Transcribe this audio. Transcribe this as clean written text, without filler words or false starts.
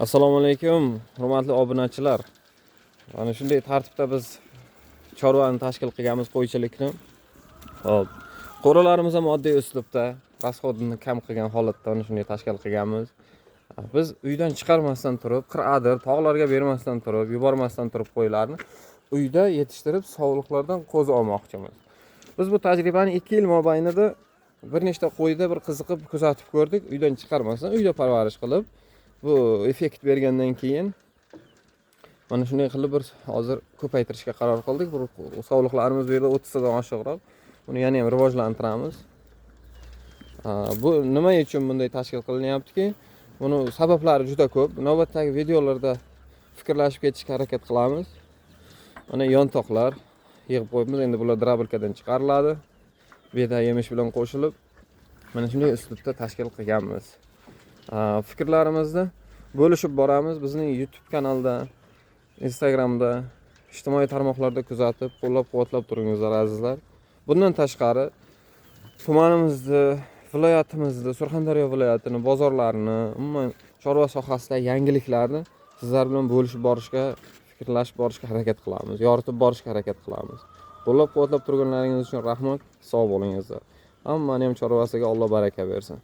Assalomu alaykum, hurmatli obunachilar. Mana shunday tartibda biz chorvani tashkil qilganmiz, qo'ychilikni. Hop. Qo'ralarimiz ham oddiy uslubda, rasxodni kam qilgan holatda mana shunday tashkil qilganmiz. Biz uydan chiqarmasdan turib, qir'adir, tog'larga bermasdan turib, yubormasdan turib qo'ylarni uyda yetishtirib, sog'liqlardan qo'z olmoqchimiz. Biz bu tajribani 2 yil mobaynida bir nechta qo'yda bir qiziqib kuzatib ko'rdik. Uydan chiqarmasdan, uyda parvarish qilib, bu effekt bergandan keyin mana shunday qilib bir hozir ko'paytirishga qaror qildik. Bu sog'liqlarimiz bu yerda 30 tadan oshiqroq. Buni yana ham rivojlantiramiz. Bu nima uchun bunday tashkil qilinyaptiki? Buni sabablari juda ko'p. Navbatdagi videolarda fikrlashib ketishga harakat qilamiz. Mana yontoqlar yig'ib qo'yibmiz. Endi bular drabilkadan chiqariladi. Beda yemish bilan qo'shilib mana shunday uslubda tashkil qilganmiz. Fikrlarimizni bo'lishib boramiz. Bizning YouTube kanalda, Instagramda, ijtimoiy tarmoqlarda kuzatib, qo'llab-quvvatlab turingizlar azizlar. Bundan tashqari tumanimizni, viloyatimizda, Surxondaryo viloyatini, bozorlarini, umuman chorva sohasidagi yangiliklarni sizlar bilan bo'lishib borishga, fikrlashib borishga harakat qilamiz, yoritib borishga harakat qilamiz. Qo'llab-quvvatlab turganlaringiz uchun rahmat, sog' bo'lingizlar. Hammaning ham chorvasiga Alloh baraka bersin.